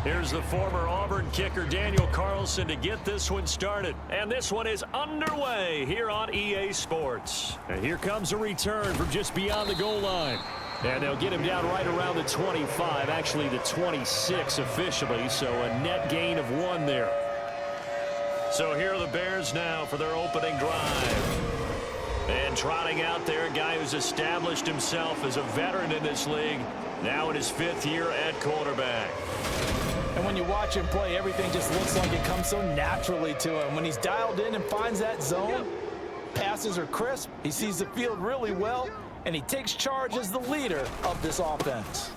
Here's the former Auburn kicker Daniel Carlson to get this one started. And this one is underway here on EA Sports. And here comes a return from just beyond the goal line. And they'll get him down right around the 25, actually the 26 officially, so a net gain of 1 there. So here are the Bears now for their opening drive. And trotting out there, a guy who's established himself as a veteran in this league, now in his 5th year at quarterback. And when you watch him play, everything just looks like it comes so naturally to him. When he's dialed in and finds that zone, passes are crisp, he sees the field really well, and he takes charge as the leader of this offense.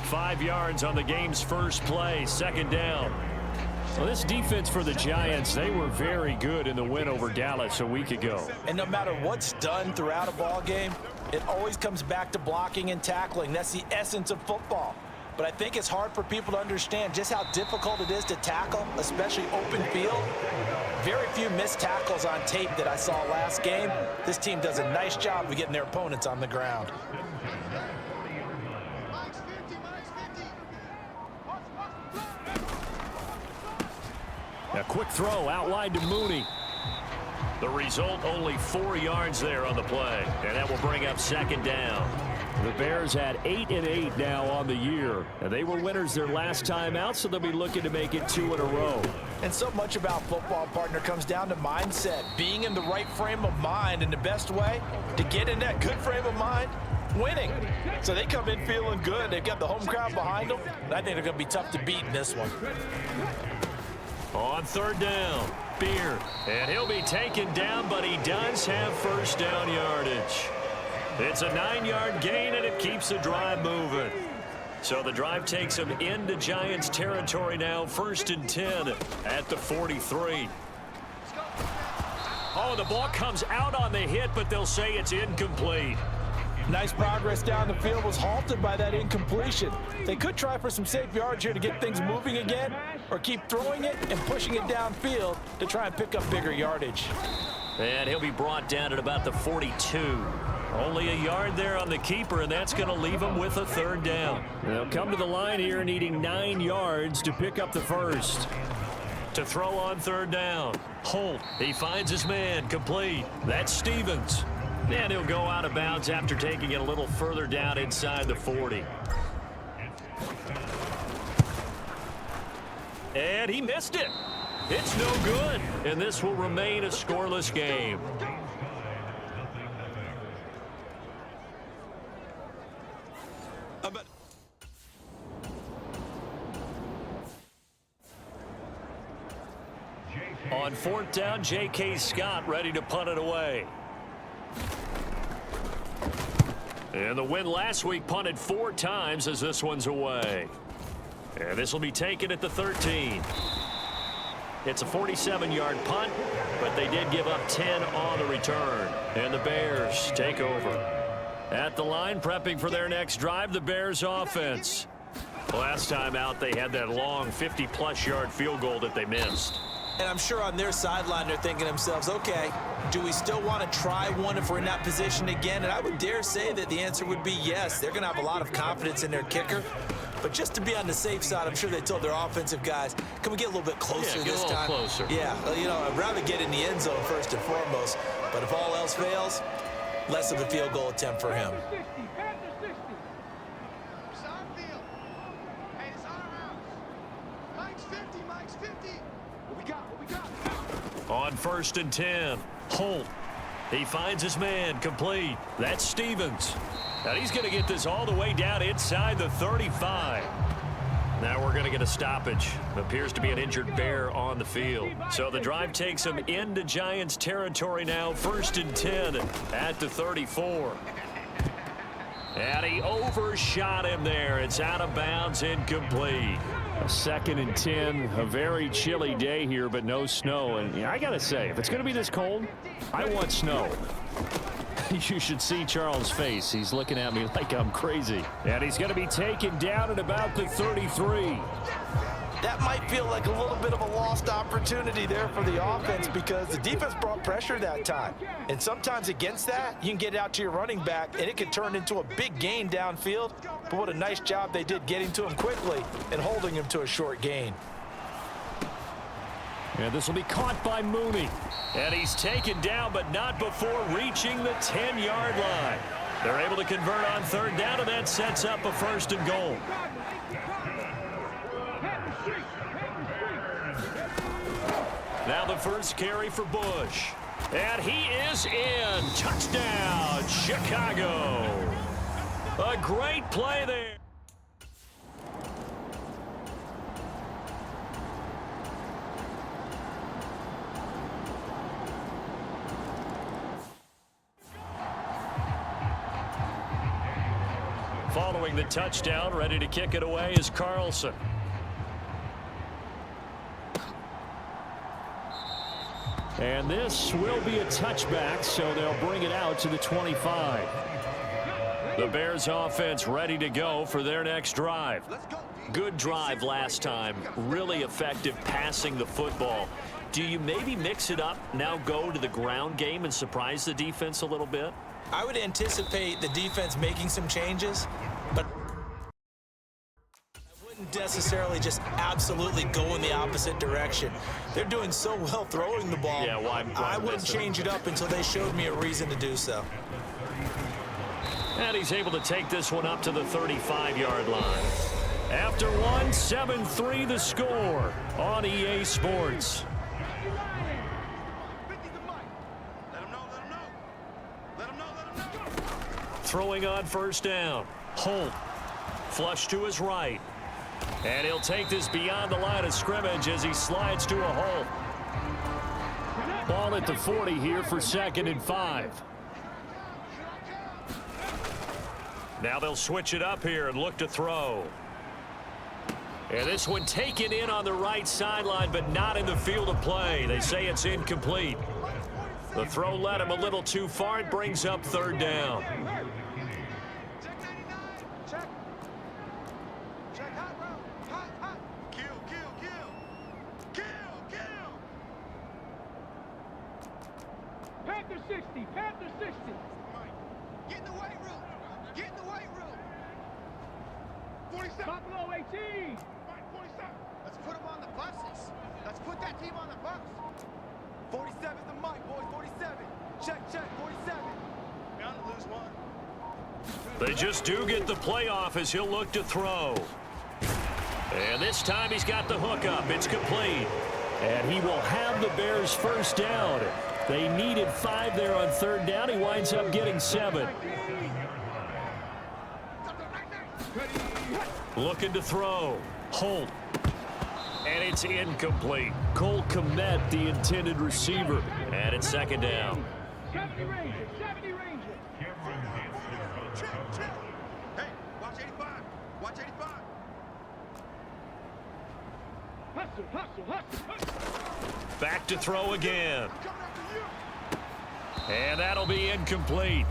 5 yards on the game's first play, 2nd down. Well, this defense for the Giants, they were very good in the win over Dallas a week ago. And no matter what's done throughout a ball game, it always comes back to blocking and tackling. That's the essence of football. But I think it's hard for people to understand just how difficult it is to tackle, especially open field. Very few missed tackles on tape that I saw last game. This team does a nice job of getting their opponents on the ground. A quick throw outlined to Mooney. The result, only 4 yards there on the play, and that will bring up 2nd down. The Bears had 8-8 now on the year, and they were winners their last time out, so they'll be looking to make it 2 in a row. And so much about football, partner, comes down to mindset, being in the right frame of mind, and the best way to get in that good frame of mind, winning. So they come in feeling good. They've got the home crowd behind them, and I think they're going to be tough to beat in this one. On 3rd down, Beard, and he'll be taken down, but he does have 1st down yardage. It's a 9-yard gain, and it keeps the drive moving. So the drive takes him into Giants territory now, 1st and 10 at the 43. Oh, the ball comes out on the hit, but they'll say it's incomplete. Nice progress down the field, was halted by that incompletion. They could try for some safe yards here to get things moving again, or keep throwing it and pushing it downfield to try and pick up bigger yardage. And he'll be brought down at about the 42. Only a yard there on the keeper, and that's going to leave him with a 3rd down. They'll come to the line here needing 9 yards to pick up the 1st. To throw on 3rd down, Holt, he finds his man, complete. That's Stevens. And he'll go out of bounds after taking it a little further down inside the 40. And he missed it. It's no good. And this will remain a scoreless game. On 4th down, J.K. Scott ready to punt it away. And the win last week punted 4 times as this one's away. And this will be taken at the 13. It's a 47-yard punt, but they did give up 10 on the return. And the Bears take over. At the line, prepping for their next drive, the Bears offense. Last time out, they had that long 50-plus yard field goal that they missed. And I'm sure on their sideline they're thinking to themselves, okay, do we still want to try one if we're in that position again? And I would dare say that the answer would be yes. They're going to have a lot of confidence in their kicker. But just to be on the safe side, I'm sure they told their offensive guys, can we get a little bit closer this time? Closer. Yeah, you know, I'd rather get in the end zone first and foremost. But if all else fails, less of a field goal attempt for him. On 1st and 10, Holt. He finds his man, complete. That's Stevens. Now he's going to get this all the way down inside the 35. Now we're going to get a stoppage. Appears to be an injured Bear on the field. So the drive takes him into Giants territory now, 1st and 10 at the 34. And he overshot him there. It's out of bounds, incomplete. A 2nd and 10, a very chilly day here, but no snow. And I got to say, if it's going to be this cold, I want snow. You should see Charles' face. He's looking at me like I'm crazy. And he's going to be taken down at about the 33. that might feel like a little bit of a lost opportunity there for the offense because the defense brought pressure that time. And sometimes against that, you can get it out to your running back, and it could turn into a big gain downfield. But what a nice job they did getting to him quickly and holding him to a short gain. And this will be caught by Mooney. And he's taken down, but not before reaching the 10-yard line. They're able to convert on third down, and that sets up a 1st and goal. Now the first carry for Bush. And he is in. Touchdown, Chicago. A great play there. Following the touchdown, ready to kick it away is Carlson. And this will be a touchback, so they'll bring it out to the 25. The Bears offense ready to go for their next drive. Good drive last time. Really effective passing the football. Do you maybe mix it up, now go to the ground game and surprise the defense a little bit? I would anticipate the defense making some changes, but I wouldn't necessarily just absolutely go in the opposite direction. They're doing so well throwing the ball. Yeah, why I wouldn't change it up until they showed me a reason to do so. And he's able to take this one up to the 35-yard line. After one, 7-3 the score on EA Sports. Throwing on first down. Holt. Flush to his right. And he'll take this beyond the line of scrimmage as he slides to a hole. Ball at the 40 here for 2nd and 5. Now they'll switch it up here and look to throw. And this one taken in on the right sideline, but not in the field of play. They say it's incomplete. The throw led him a little too far. It brings up 3rd down. Panther 60, Panther 60. Get in the weight room. Get in the weight room. 47. Top below 18. 47. Let's put them on the buses. Let's put that team on the bus. 47 is the mic, boys. 47. Check, check. 47. Bound to lose one. They just do get the playoff as he'll look to throw. And this time he's got the hook up. It's complete. And he will have the Bears' first down. They needed 5 there on 3rd down. He winds up getting 7. Looking to throw. Holt. And it's incomplete. Cole Kmet, the intended receiver. And it's 2nd down. 70 Ranger, 70 Ranger. Chill, chill. Hey, watch 85. Watch 85. Hustle, hustle, hustle, hustle. Back to throw again. And that'll be incomplete.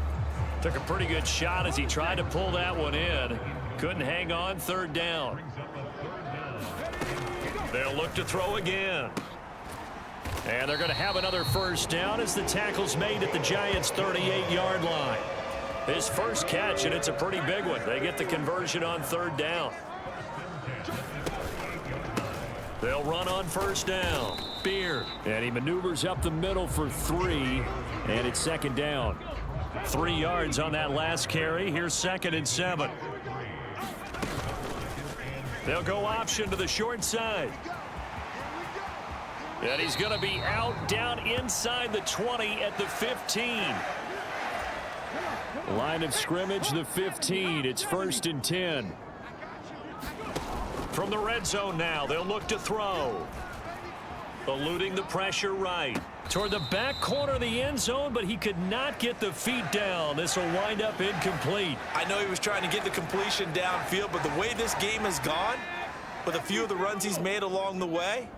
Took a pretty good shot as he tried to pull that one in. Couldn't hang on. 3rd down. They'll look to throw again. And they're going to have another first down as the tackle's made at the Giants' 38-yard line. His first catch, and it's a pretty big one. They get the conversion on 3rd down. They'll run on first down. Beard. And he maneuvers up the middle for 3. And it's 2nd down. 3 yards on that last carry. Here's 2nd and 7. They'll go option to the short side. And he's going to be out down inside the 20 at the 15. Line of scrimmage, the 15. It's 1st and 10. From the red zone now, they'll look to throw. Eluding the pressure right. Toward the back corner of the end zone, but he could not get the feet down. This will wind up incomplete. I know he was trying to get the completion downfield, but the way this game has gone, with a few of the runs he's made along the way,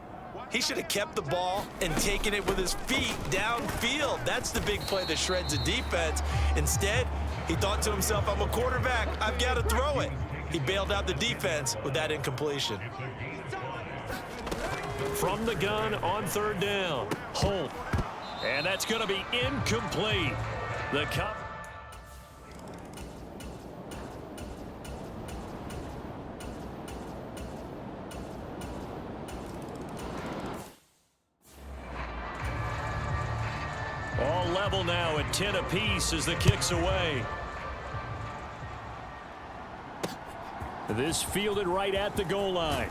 he should have kept the ball and taken it with his feet downfield. That's the big play that shreds a defense. Instead, he thought to himself, I'm a quarterback. I've got to throw it. He bailed out the defense with that incompletion. from the gun on third down. Holt. And that's going to be incomplete. The all level now at 10 apiece as the kick's away. This fielded right at the goal line.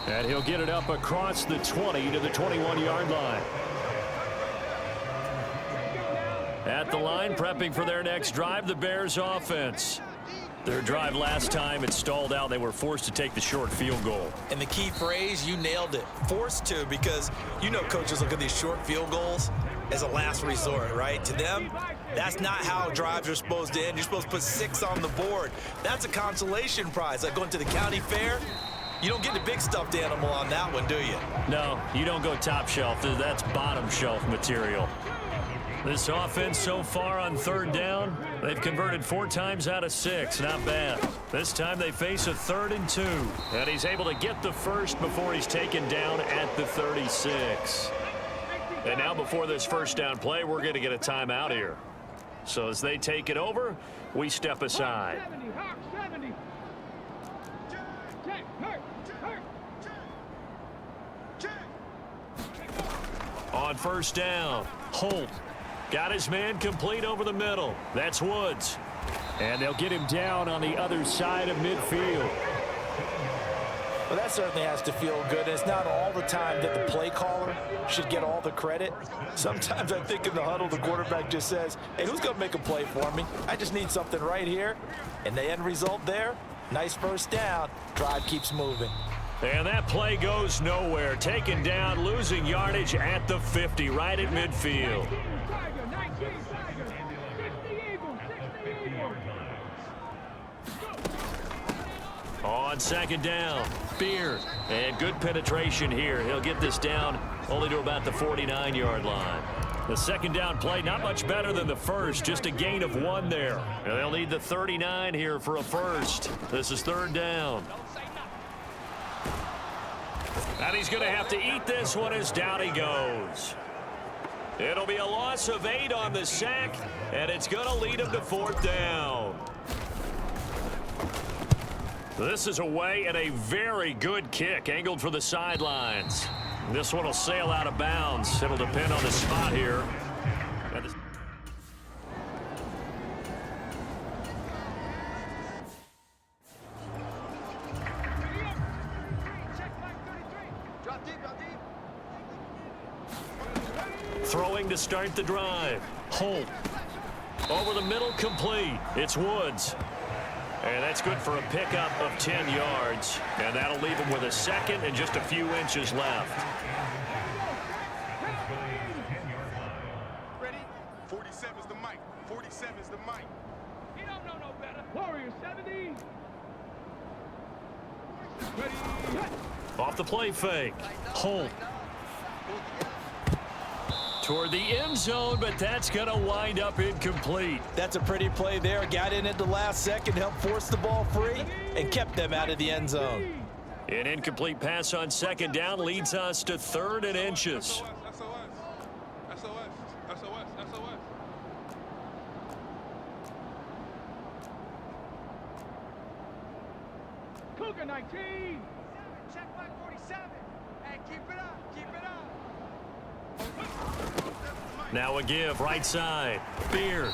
And he'll get it up across the 20 to the 21-yard line. At the line, prepping for their next drive, the Bears offense. Their drive last time, it stalled out. They were forced to take the short field goal. And the key phrase, you nailed it. Forced to, because you know coaches look at these short field goals as a last resort, right? To them, that's not how drives are supposed to end. You're supposed to put 6 on the board. That's a consolation prize. Like going to the county fair, you don't get the big stuffed animal on that one, do you? No, you don't go top shelf. That's bottom shelf material. This offense so far on third down, they've converted 4 times out of 6. Not bad. This time they face a 3rd and 2. And he's able to get the first before he's taken down at the 36. And now before this first down play, we're going to get a timeout here. So as they take it over, we step aside. On first down, Holt got his man complete over the middle. That's Woods. And they'll get him down on the other side of midfield. Well, that certainly has to feel good. And it's not all the time that the play caller should get all the credit. Sometimes I think in the huddle, the quarterback just says, hey, who's going to make a play for me? I just need something right here. And the end result there, nice first down. Drive keeps moving. And that play goes nowhere. Taken down, losing yardage at the 50, right at midfield. On second down, Beard. And good penetration here. He'll get this down only to about the 49-yard line. The second down play, not much better than the first, just a gain of 1 there. And they'll need the 39 here for a first. This is third down. And he's going to have to eat this one as down he goes. It'll be a loss of 8 on the sack, and it's going to lead him to 4th down. This is away and a very good kick, angled for the sidelines. This one will sail out of bounds. It'll depend on the spot here. Throwing to start the drive. Holt. Over the middle, complete. It's Woods. And that's good for a pickup of 10 yards. And that'll leave him with a second and just a few inches left. Ready? 47 is the mic. 47 is the mic. He don't know no better. Warrior 70. Ready. Off the play fake. Holt. Toward the end zone, but that's going to wind up incomplete. That's a pretty play there. Got in at the last second, helped force the ball free, and kept them out of the end zone. An incomplete pass on second down leads us to 3rd and inches. SOS. Cougar 19. Check back 47. Hey, keep it up. Keep it up. Now a give, right side. Beard.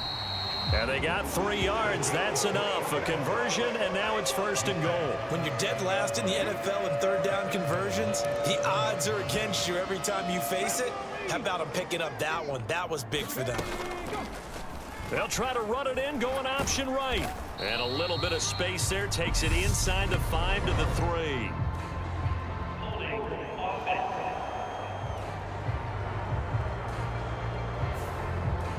And they got 3 yards. That's enough. A conversion, and now it's 1st and goal. When you're dead last in the NFL in third down conversions, the odds are against you every time you face it. How about them picking up that one? That was big for them. They'll try to run it in, going option right. And a little bit of space there takes it inside the 5 to the 3.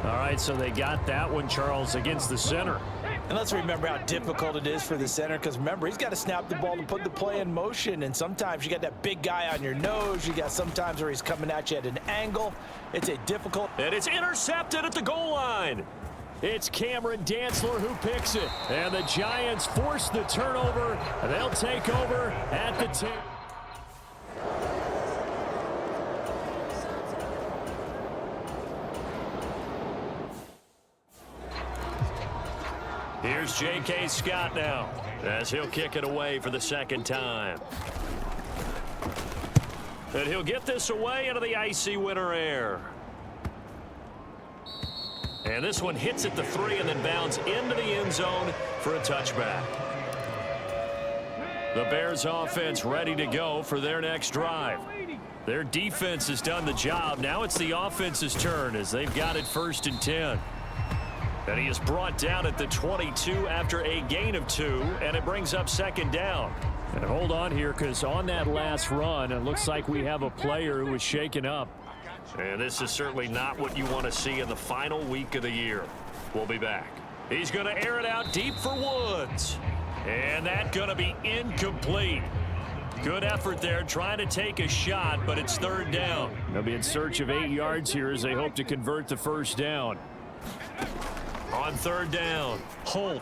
All right, so they got that one, Charles, against the center. And let's remember how difficult it is for the center, because remember, he's got to snap the ball to put the play in motion, and sometimes you got that big guy on your nose. You got sometimes where he's coming at you at an angle. It's a difficult. And it's intercepted at the goal line. It's Cameron Dantzler who picks it. And the Giants force the turnover. They'll take over at the 10. Here's J.K. Scott now, as he'll kick it away for the second time. And he'll get this away into the icy winter air. And this one hits at the 3 and then bounds into the end zone for a touchback. The Bears offense ready to go for their next drive. Their defense has done the job. Now it's the offense's turn as they've got it 1st and 10. And he is brought down at the 22 after a gain of 2, and it brings up 2nd down. And hold on here, because on that last run, it looks like we have a player who was shaken up. And this is certainly not what you want to see in the final week of the year. We'll be back. He's going to air it out deep for Woods. And that's going to be incomplete. Good effort there, trying to take a shot, but it's 3rd down. They'll be in search of 8 yards here as they hope to convert the 1st down. On 3rd down, Holt.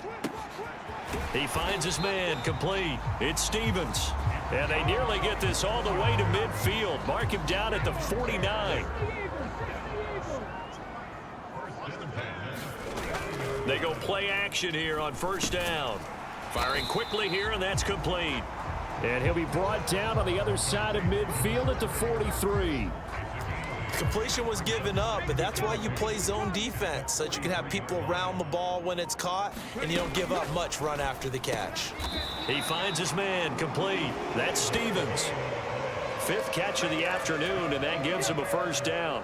He finds his man, complete. It's Stevens. And they nearly get this all the way to midfield. Mark him down at the 49. They go play action here on 1st down. Firing quickly here, and that's complete. And he'll be brought down on the other side of midfield at the 43. Completion was given up, but that's why you play zone defense, so that you can have people around the ball when it's caught, and you don't give up much run after the catch. He finds his man, complete. That's Stevens. 5th catch of the afternoon, and that gives him a 1st down.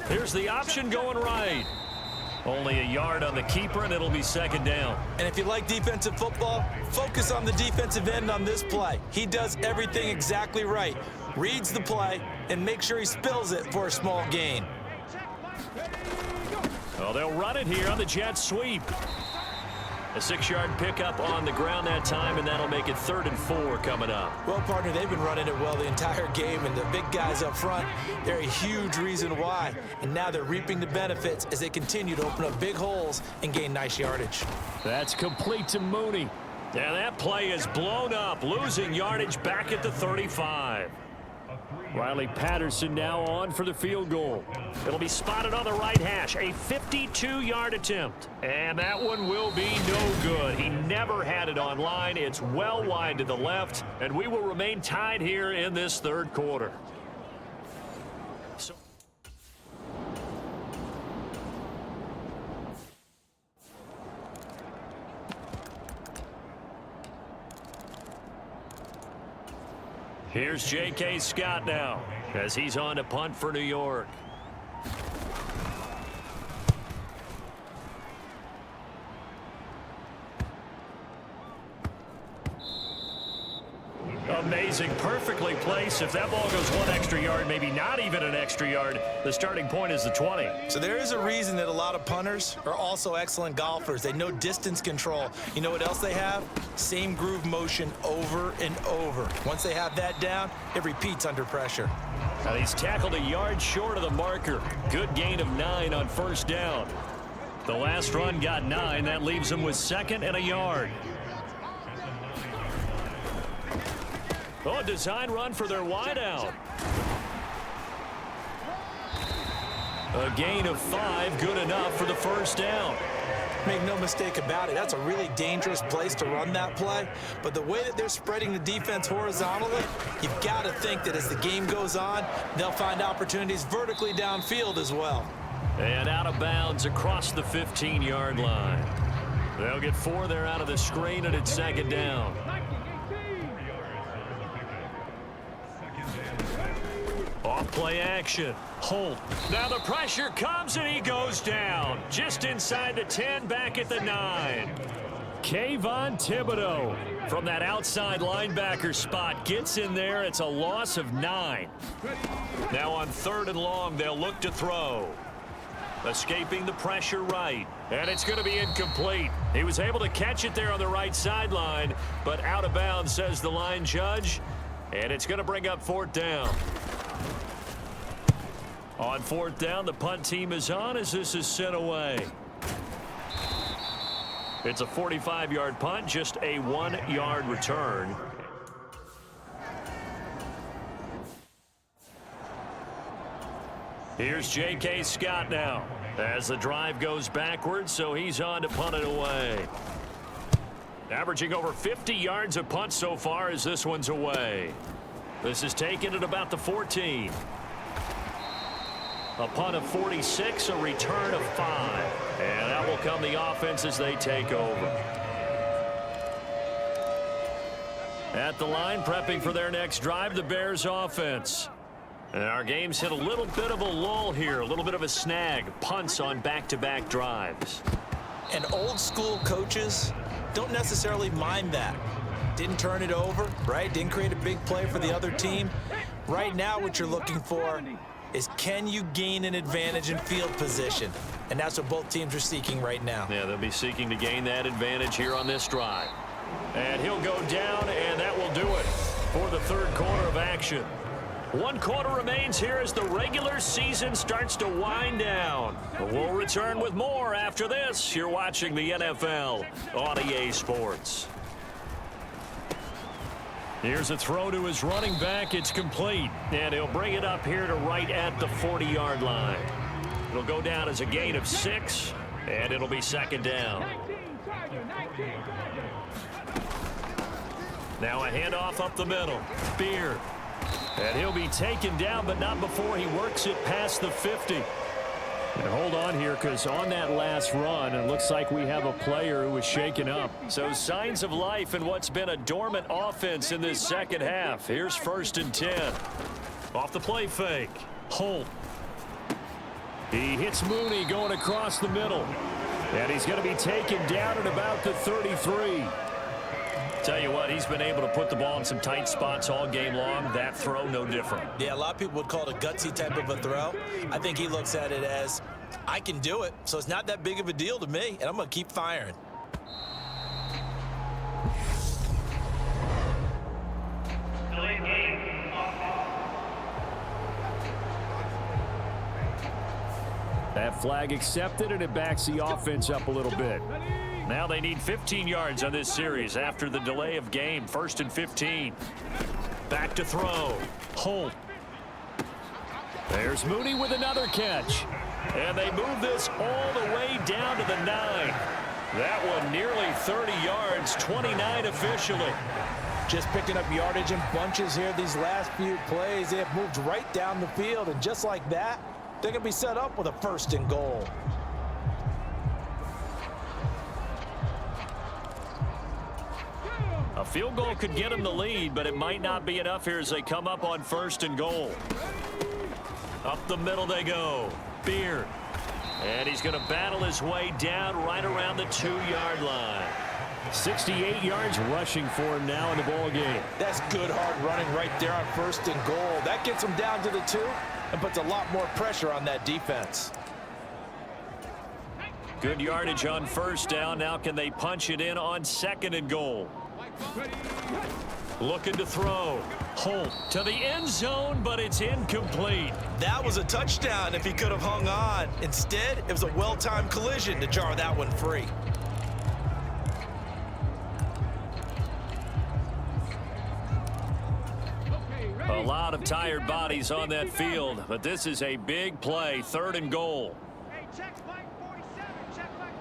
Here's the option going right. Only a yard on the keeper, and it'll be 2nd down. And if you like defensive football, focus on the defensive end on this play. He does everything exactly right. Reads the play and makes sure he spills it for a small gain. Well, they'll run it here on the jet sweep. A 6-yard pickup on the ground that time, and that'll make it 3rd and 4 coming up. Well, partner, they've been running it well the entire game, and the big guys up front, they're a huge reason why. And now they're reaping the benefits as they continue to open up big holes and gain nice yardage. That's complete to Mooney. And that play is blown up, losing yardage back at the 35. Riley Patterson now on for the field goal. It'll be spotted on the right hash. A 52-yard attempt. And that one will be no good. He never had it on line. It's well wide to the left. And we will remain tied here in this 3rd quarter. Here's J.K. Scott now as he's on to punt for New York. Amazing, perfectly placed. If that ball goes 1 extra yard, maybe not even an extra yard, the starting point is the 20. So there is a reason that a lot of punters are also excellent golfers. They know distance control. You know what else they have? Same groove motion over and over. Once they have that down, it repeats under pressure. Now he's tackled a yard short of the marker. Good gain of 9 on 1st down. The last run got 9. That leaves him with 2nd and a yard. Oh, a design run for their wideout. A gain of 5, good enough for the 1st down. Make no mistake about it, that's a really dangerous place to run that play. But the way that they're spreading the defense horizontally, you've got to think that as the game goes on, they'll find opportunities vertically downfield as well. And out of bounds across the 15-yard line. They'll get 4 there out of the screen, and it's 2nd down. Off play action. Holt. Now the pressure comes and he goes down. Just inside the 10, back at the 9. Kayvon Thibodeau from that outside linebacker spot gets in there. It's a loss of 9. Now on 3rd and long, they'll look to throw. Escaping the pressure right. And it's going to be incomplete. He was able to catch it there on the right sideline, but out of bounds, says the line judge. And it's going to bring up 4th down. On 4th down, the punt team is on as this is sent away. It's a 45-yard punt, just a 1-yard return. Here's J.K. Scott now as the drive goes backwards, so he's on to punt it away. Averaging over 50 yards a punt so far as this one's away. This is taken at about the 14. A punt of 46, a return of 5. And out will come the offense as they take over. At the line, prepping for their next drive, the Bears offense. And our game's hit a little bit of a lull here, a little bit of a snag. Punts on back-to-back drives. And old school coaches don't necessarily mind that. Didn't turn it over, right? Didn't create a big play for the other team. Right now what you're looking for is, can you gain an advantage in field position? And that's what both teams are seeking right now. Yeah, they'll be seeking to gain that advantage here on this drive. And he'll go down, and that will do it for the third quarter of action. 1 quarter remains here as the regular season starts to wind down. We'll return with more after this. You're watching the NFL on EA Sports. Here's a throw to his running back. It's complete. And he'll bring it up here to right at the 40-yard line. It'll go down as a gain of 6, and it'll be second down. Now a handoff up the middle. Beard. And he'll be taken down, but not before he works it past the 50. And hold on here, because on that last run, it looks like we have a player who was shaken up. So signs of life in what's been a dormant offense in this second half. Here's 1st and 10. Off the play fake. Holt. He hits Mooney going across the middle. And he's going to be taken down at about the 33. Tell you what, he's been able to put the ball in some tight spots all game long. That throw, no different. Yeah, a lot of people would call it a gutsy type of a throw. I think he looks at it as, I can do it, so it's not that big of a deal to me, and I'm going to keep firing. That flag accepted, and it backs the offense up a little bit. Now they need 15 yards on this series after the delay of game. 1st and 15. Back to throw. Holt. There's Mooney with another catch. And they move this all the way down to the 9. That one nearly 30 yards, 29 officially. Just picking up yardage in bunches here these last few plays. They have moved right down the field, and just like that, they're going to be set up with a 1st and goal. A field goal could get them the lead, but it might not be enough here as they come up on 1st and goal. Up the middle they go. Beard. And he's going to battle his way down right around the 2-yard line. 68 yards rushing for him now in the ball game. That's good hard running right there on 1st and goal. That gets him down to the 2 and puts a lot more pressure on that defense. Good yardage on 1st down. Now can they punch it in on 2nd and goal? Looking to throw. Holt to the end zone, but it's incomplete. That was a touchdown if he could have hung on. Instead, it was a well-timed collision to jar that one free. A lot of tired bodies on that field, but this is a big play. 3rd and goal. Hey, check flag 47. Check flag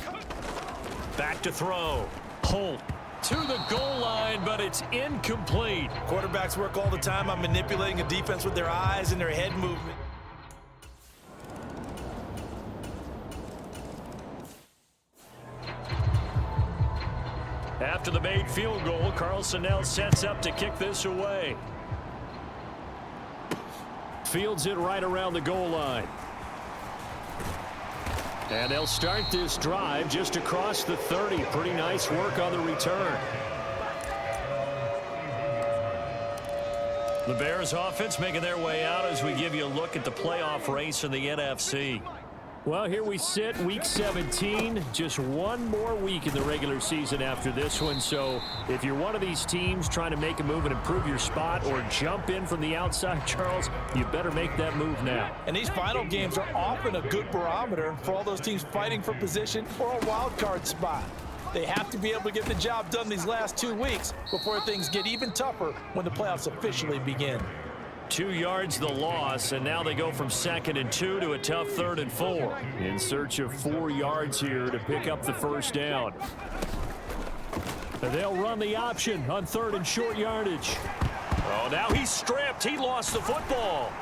47. Back to throw. Holt to the goal line, but it's incomplete. Quarterbacks work all the time on manipulating a defense with their eyes and their head movement. After the made field goal, Carlson now sets up to kick this away. Fields it right around the goal line. And they'll start this drive just across the 30. Pretty nice work on the return. The Bears offense making their way out as we give you a look at the playoff race in the NFC. Well, here we sit, week 17. Just one more week in the regular season after this one. So if you're one of these teams trying to make a move and improve your spot or jump in from the outside, Charles, you better make that move now. And these final games are often a good barometer for all those teams fighting for position or a wild card spot. They have to be able to get the job done these last 2 weeks before things get even tougher when the playoffs officially begin. 2 yards the loss, and now they go from 2nd and 2 to a tough 3rd and 4. In search of 4 yards here to pick up the first down. They'll run the option on 3rd and short yardage. Oh, now he's stripped. He lost the football.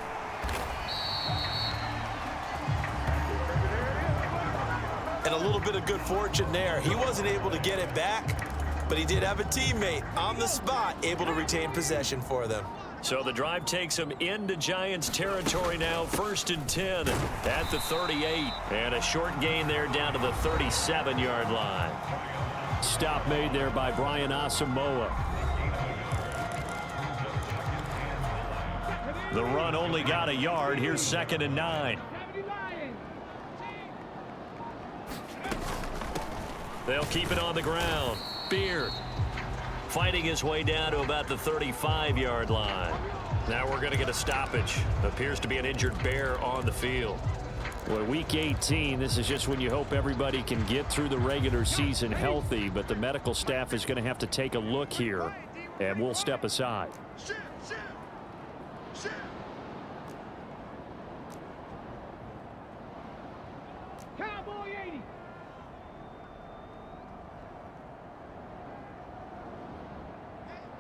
And a little bit of good fortune there. He wasn't able to get it back, but he did have a teammate on the spot able to retain possession for them. So the drive takes him into Giants territory now. 1st and 10 at the 38. And a short gain there down to the 37-yard line. Stop made there by Brian Asamoah. The run only got a yard. Here's 2nd and 9. They'll keep it on the ground. Beard fighting his way down to about the 35-yard line. Now we're going to get a stoppage. Appears to be an injured Bear on the field. Well, week 18, this is just when you hope everybody can get through the regular season healthy, but the medical staff is going to have to take a look here, and we'll step aside. Cowboy 80.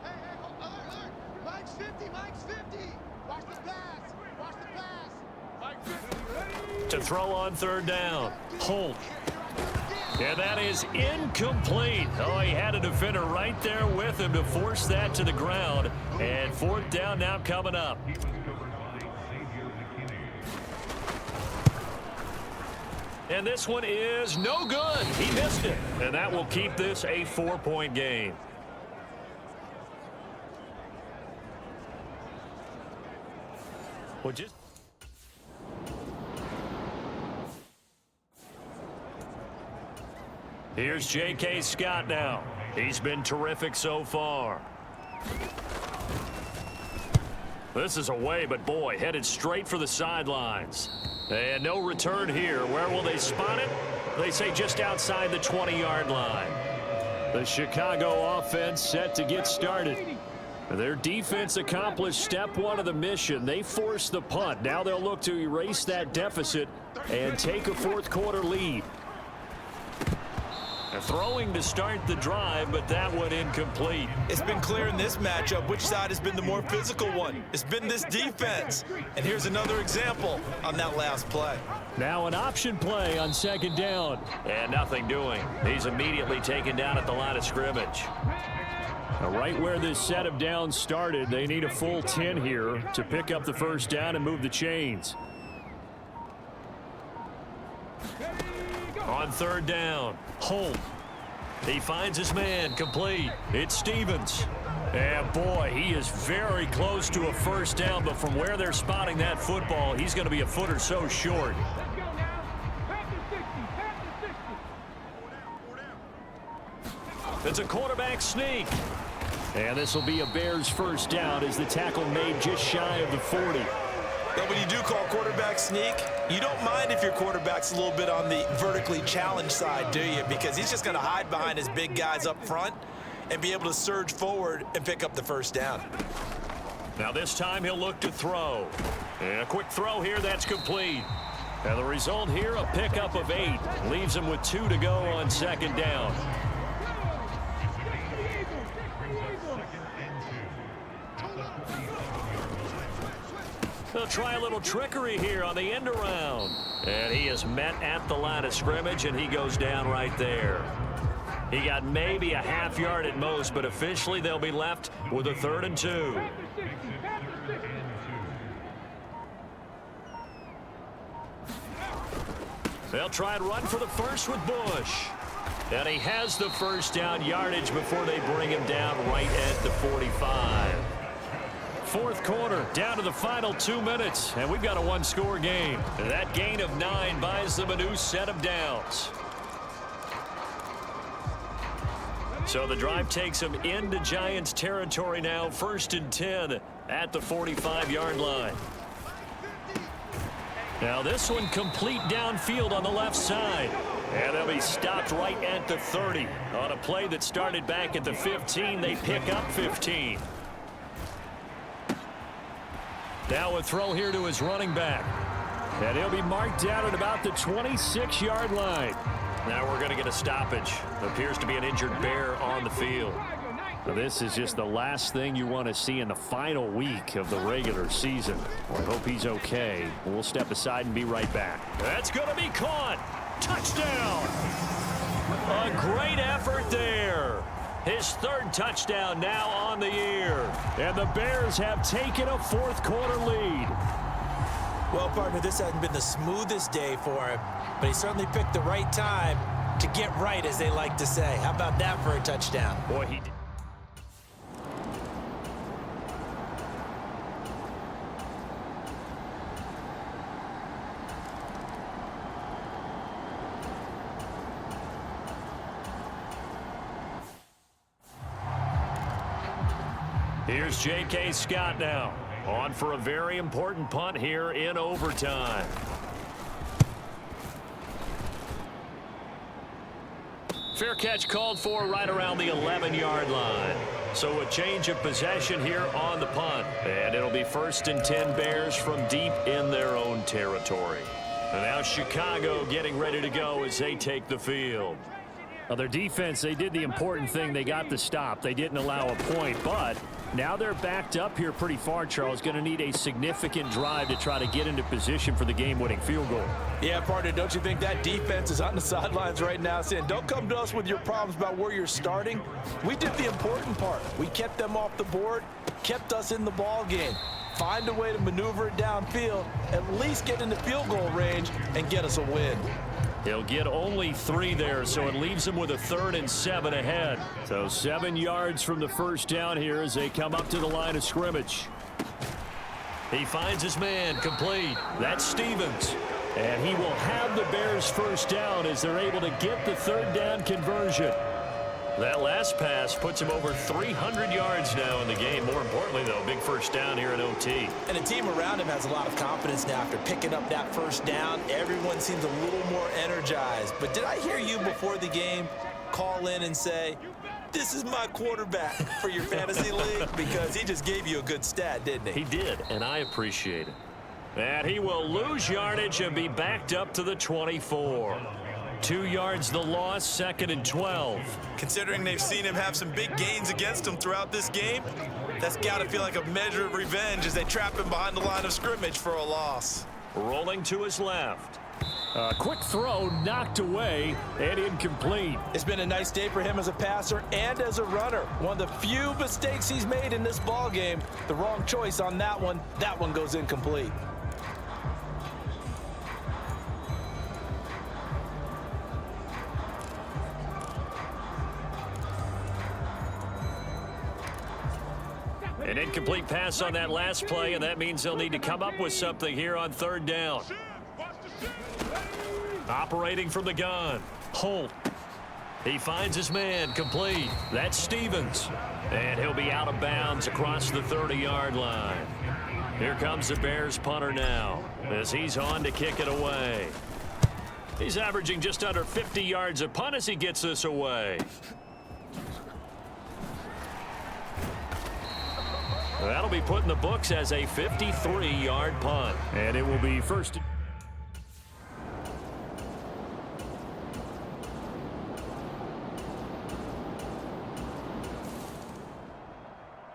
Hey, alert. Mike's 50, Mike's 50. Watch the pass. Watch the pass. Mike's 50. To throw on 3rd down. Holt. And that is incomplete. Oh, he had a defender right there with him to force that to the ground. And 4th down now coming up. And this one is no good. He missed it. And that will keep this a 4-point game. Well, just here's J.K. Scott now. He's been terrific so far. This is away, but boy, headed straight for the sidelines. And no return here. Where will they spot it? They say just outside the 20-yard line. The Chicago offense set to get started. Their defense accomplished step 1 of the mission. They forced the punt. Now they'll look to erase that deficit and take a 4th quarter lead. Throwing to start the drive, but that one incomplete. It's been clear in this matchup which side has been the more physical one. It's been this defense. And here's another example on that last play. Now an option play on 2nd down. And nothing doing. He's immediately taken down at the line of scrimmage. Now right where this set of downs started, they need a full 10 here to pick up the first down and move the chains. On 3rd down, Holt. He finds his man, complete. It's Stevens. And boy, he is very close to a first down, but from where they're spotting that football, he's going to be a foot or so short. Let's go now. Pass the 60. It's a quarterback sneak. And this will be a Bears first down as the tackle made just shy of the 40. Now, when you do call quarterback sneak, you don't mind if your quarterback's a little bit on the vertically challenged side, do you? Because he's just going to hide behind his big guys up front and be able to surge forward and pick up the first down. Now this time he'll look to throw. And a quick throw here, that's complete. And the result here, a pickup of 8. Leaves him with 2 to go on 2nd down. They'll try a little trickery here on the end around. And he is met at the line of scrimmage, and he goes down right there. He got maybe a half yard at most, but officially they'll be left with a 3rd and 2. They'll try and run for the first with Bush. And he has the first down yardage before they bring him down right at the 45. 4th quarter, down to the final 2 minutes, and we've got a 1-score game. That gain of 9 buys them a new set of downs. So the drive takes them into Giants territory now, 1st and 10 at the 45-yard line. Now this one complete downfield on the left side. And they'll be stopped right at the 30. On a play that started back at the 15, they pick up 15. Now a throw here to his running back. And he'll be marked down at about the 26-yard line. Now we're going to get a stoppage. Appears to be an injured Bear on the field. Now this is just the last thing you want to see in the final week of the regular season. Well, I hope he's okay. We'll step aside and be right back. That's going to be caught. Touchdown. A great effort there. His third touchdown now on the year. And the Bears have taken a fourth-quarter lead. Well, partner, this hasn't been the smoothest day for him, but he certainly picked the right time to get right, as they like to say. How about that for a touchdown? Boy, he did. Here's J.K. Scott now, on for a very important punt here in overtime. Fair catch called for right around the 11-yard line. So a change of possession here on the punt. And it'll be 1st and 10 Bears from deep in their own territory. And now Chicago getting ready to go as they take the field. Well, their defense, they did the important thing. They got the stop. They didn't allow a point, but now they're backed up here pretty far, Charles. Going to need a significant drive to try to get into position for the game-winning field goal. Yeah, partner, don't you think that defense is on the sidelines right now saying, don't come to us with your problems about where you're starting? We did the important part. We kept them off the board, kept us in the ball game. Find a way to maneuver it downfield, at least get into field goal range, and get us a win. He'll get only 3 there, so it leaves him with a 3rd and 7 ahead. So 7 yards from the first down here as they come up to the line of scrimmage. He finds his man complete. That's Stevens. And he will have the Bears first down as they're able to get the 3rd down conversion. That last pass puts him over 300 yards now in the game. More importantly, though, big first down here in OT. And the team around him has a lot of confidence now after picking up that first down. Everyone seems a little more energized. But did I hear you before the game call in and say, this is my quarterback for your fantasy league? Because he just gave you a good stat, didn't he? He did, and I appreciate it. And he will lose yardage and be backed up to the 24. 2 yards the loss, 2nd and 12. Considering they've seen him have some big gains against him throughout this game, that's got to feel like a measure of revenge as they trap him behind the line of scrimmage for a loss. Rolling to his left. A quick throw knocked away and incomplete. It's been a nice day for him as a passer and as a runner. One of the few mistakes he's made in this ball game. The wrong choice on that one. That one goes incomplete. An incomplete pass on that last play, and that means they'll need to come up with something here on 3rd down. Operating from the gun, Holt. He finds his man complete. That's Stevens. And he'll be out of bounds across the 30-yard line. Here comes the Bears punter now as he's on to kick it away. He's averaging just under 50 yards a punt as he gets this away. That'll be put in the books as a 53-yard punt. And it will be first.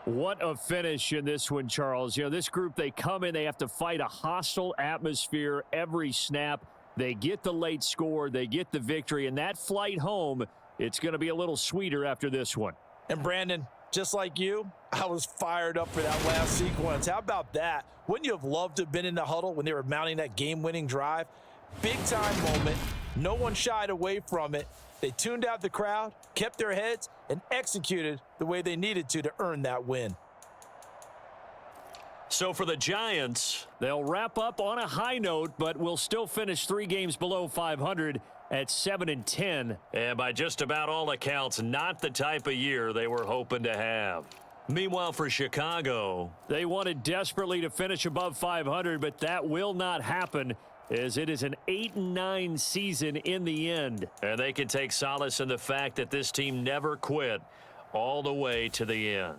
What a finish in this one, Charles. You know, this group, they come in, they have to fight a hostile atmosphere every snap. They get the late score, they get the victory, and that flight home, it's going to be a little sweeter after this one. And Brandon, just like you, I was fired up for that last sequence. How about that? Wouldn't you have loved to have been in the huddle when they were mounting that game-winning drive? Big-time moment. No one shied away from it. They tuned out the crowd, kept their heads, and executed the way they needed to earn that win. So for the Giants, they'll wrap up on a high note, but will still finish 3 games below 500 at 7-10. And by just about all accounts, not the type of year they were hoping to have. Meanwhile, for Chicago, they wanted desperately to finish above 500, but that will not happen as it is an 8-9 season in the end. And they can take solace in the fact that this team never quit all the way to the end.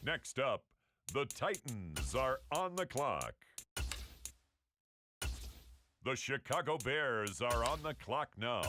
Next up, the Titans are on the clock. The Chicago Bears are on the clock now.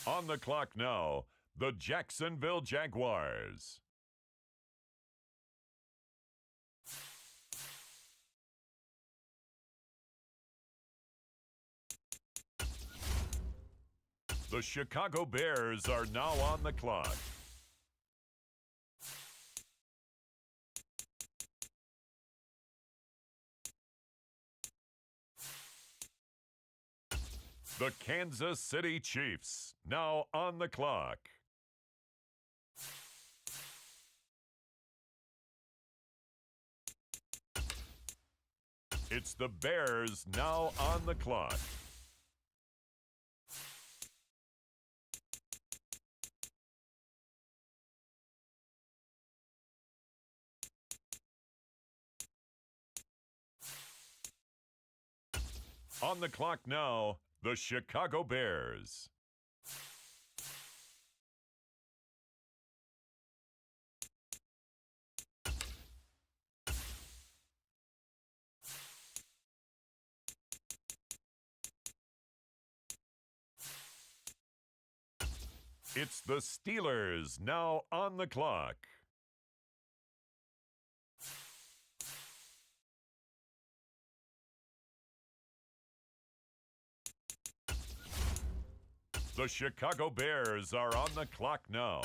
On the clock now, the Jacksonville Jaguars. The Chicago Bears are now on the clock. The Kansas City Chiefs now on the clock. It's the Bears now on the clock. On the clock now, the Chicago Bears. It's the Steelers now on the clock. The Chicago Bears are on the clock now.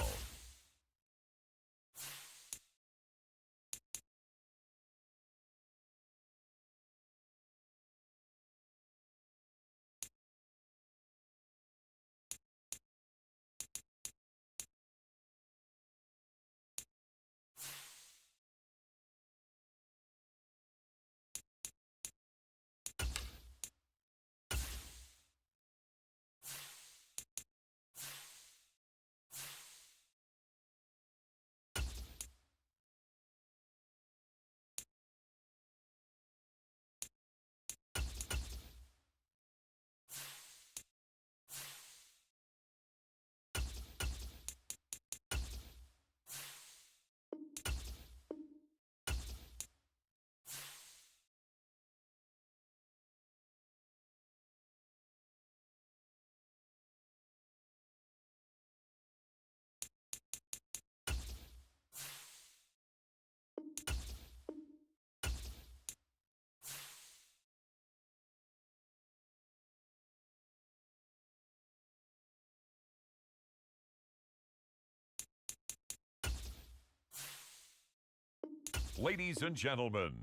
Ladies and gentlemen,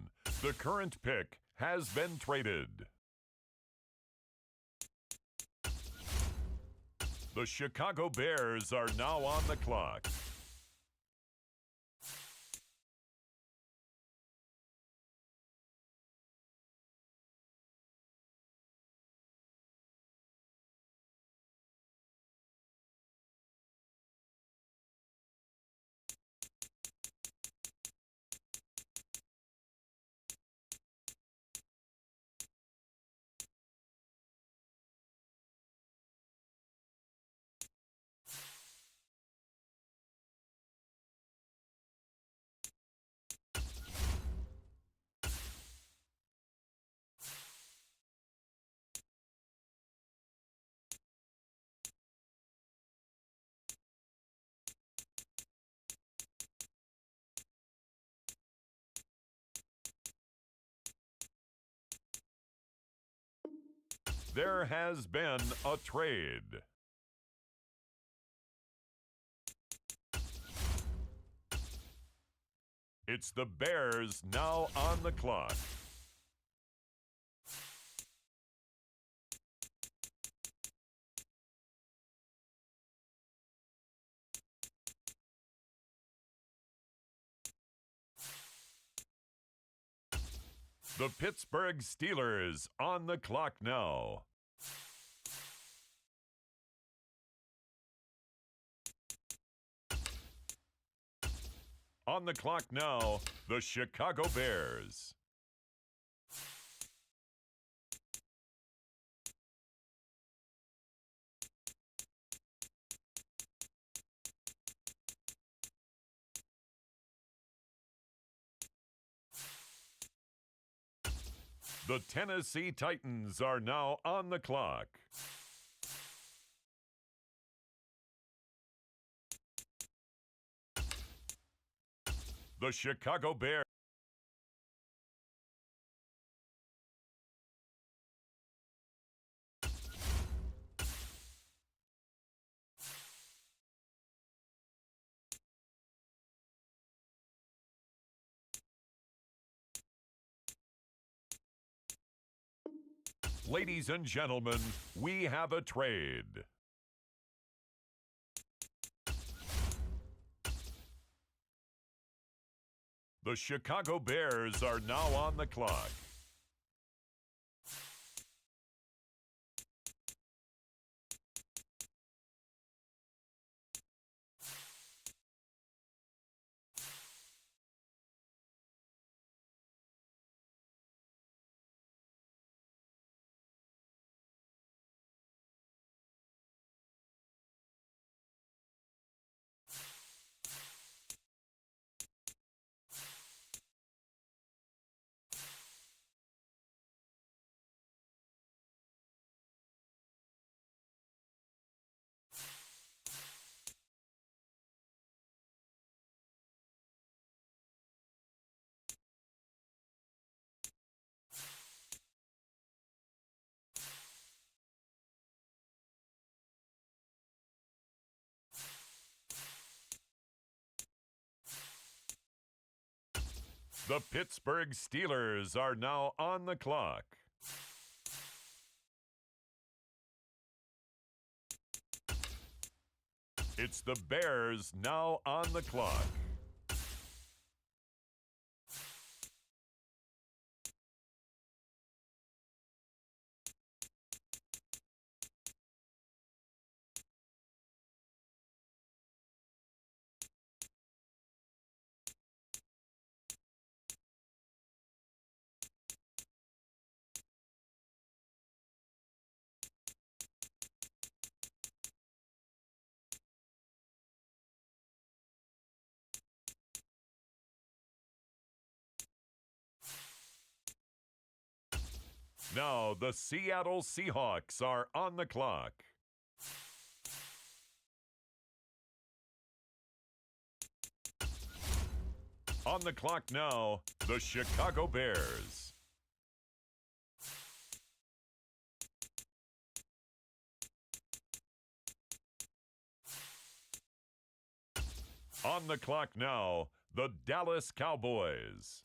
the current pick has been traded. The Chicago Bears are now on the clock. There has been a trade. It's the Bears now on the clock. The Pittsburgh Steelers on the clock now. On the clock now, the Chicago Bears. The Tennessee Titans are now on the clock. The Chicago Bears. Ladies and gentlemen, we have a trade. The Chicago Bears are now on the clock. The Pittsburgh Steelers are now on the clock. It's the Bears now on the clock. Now the Seattle Seahawks are on the clock. On the clock now, the Chicago Bears. On the clock now, the Dallas Cowboys.